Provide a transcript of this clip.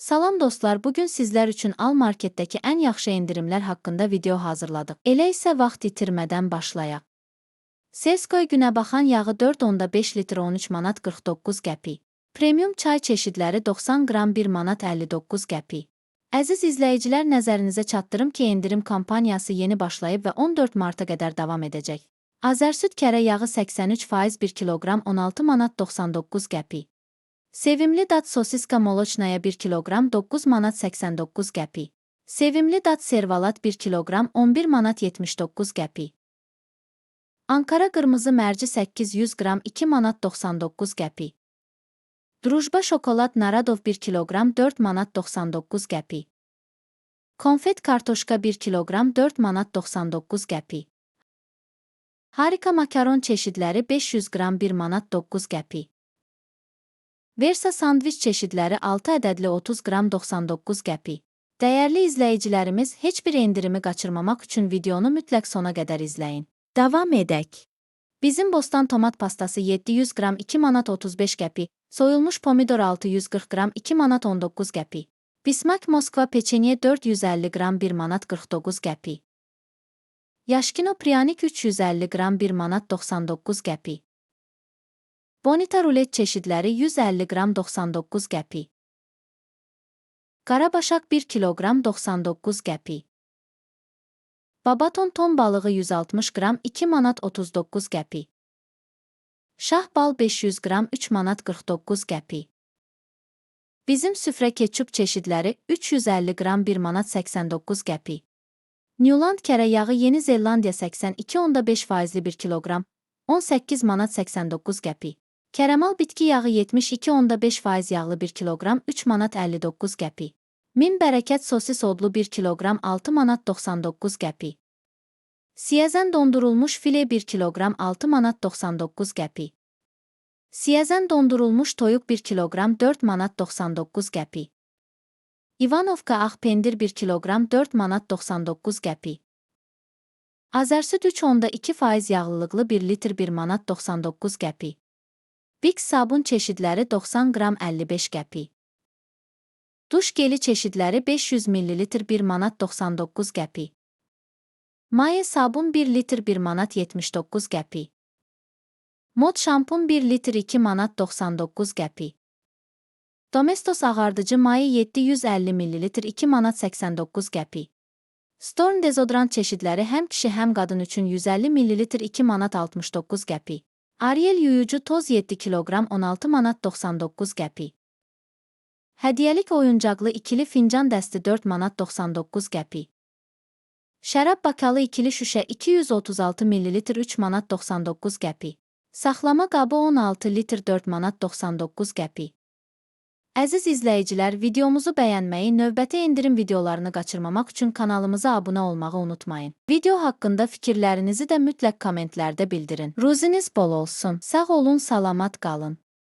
Salam dostlar, bugün sizlər üçün Almarketdəki ən yaxşı endirimlər haqqında video hazırladıq. Elə isə vaxt itirmədən başlayaq. Selskoy günəbaxan yağı 4,5 litr 13 manat 49 qəpik. Premium çay çeşidləri 90 qram 1 manat 59 qəpik. Əziz izləyicilər, nəzərinizə çatdırım ki, endirim kampaniyası yeni başlayıb və 14 marta qədər davam edəcək. Azərsüd kərə yağı 83% 1 kiloqram 16 manat 99 qəpik. Sevimli dad sosiska moloçnaya 1 kiloqram 9 manat 89 qəpik. Sevimli dad servalat 1 kiloqram 11 manat 79 qəpik. Ankara qırmızı mərci 800 qram 2 manat 99 qəpik. Drujba şokolad Naradov 1 kiloqram 4 manat 99 qəpik. Konfet kartoşka 1 kiloqram 4 manat 99 qəpik. Harika makaron çeşidləri 500 qram 1 manat 9 qəpik. Versa sandviç çeşidləri 6 ədədli 30 qram 99 qəpik. Dəyərli izləyicilərimiz, heç bir endirimi qaçırmamaq üçün videonu mütləq sona qədər izləyin. Davam edək. Bizim Bostan tomat pastası 700 qram 2 manat 35 qəpik, soyulmuş pomidor 640 qram 2 manat 19 qəpik. Bismak Moskva peçenye 450 qram 1 manat 49 qəpik. Yaşkino pryanik 350 qram 1 manat 99 qəpik. Bonita rulet çeşidləri 150 qram 99 qəpik. Qarabaşaq 1 kiloqram 99 qəpik. Babaton ton balığı 160 qram 2 manat 39 qəpik. Şah bal 500 qram 3 manat 49 qəpik. Bizim süfrə ketçup çeşidləri 350 qram 1 manat 89 qəpik. Newland kərə yağı Yeni Zellandiya 82,5% 1 kiloqram 18 manat 89 qəpik. Kərəmal bitki yağı 72,5% yağlı 1 kiloqram 3 manat 59 qəpik. Min bərəkət sosis odlu 1 kiloqram 6 manat 99 qəpik. Siyəzən dondurulmuş file 1 kiloqram 6 manat 99 qəpik. Siyəzən dondurulmuş toyuq 1 kiloqram 4 manat 99 qəpik. İvanovka ağ pendir 1 kiloqram 4 manat 99 qəpik. Azərsüd 3,2% yağlılıqlı 1 litr 1 manat 99 qəpik. Bix sabun çeşidləri 90 qram 55 qəpik. Duş geli çeşidləri 500 ml 1 manat 99 qəpik. Maye sabun 1 litr 1 manat 79 qəpik. Mod şampun 1 litr 2 manat 99 qəpik. Domestos ağardıcı maye 750 ml 2 manat 89 qəpik. Storm dezodorant çeşidləri həm kişi həm qadın üçün 150 ml 2 manat 69 qəpik. Ariel yuyucu toz 7 kiloqram 16 manat 99 qəpik. Hədiyyəlik oyuncaqlı ikili fincan dəsti 4 manat 99 qəpik. Şərab bakalı ikili şüşə 236 ml 3 manat 99 qəpik. Saxlama qabı 16 litr 4 manat 99 qəpik. Əziz izləyicilər, videomuzu bəyənməyi, növbəti endirim videolarını qaçırmamaq üçün kanalımıza abunə olmağı unutmayın. Video haqqında fikirlərinizi də mütləq kommentlərdə bildirin. Ruziniz bol olsun. Sağ olun, salamat qalın.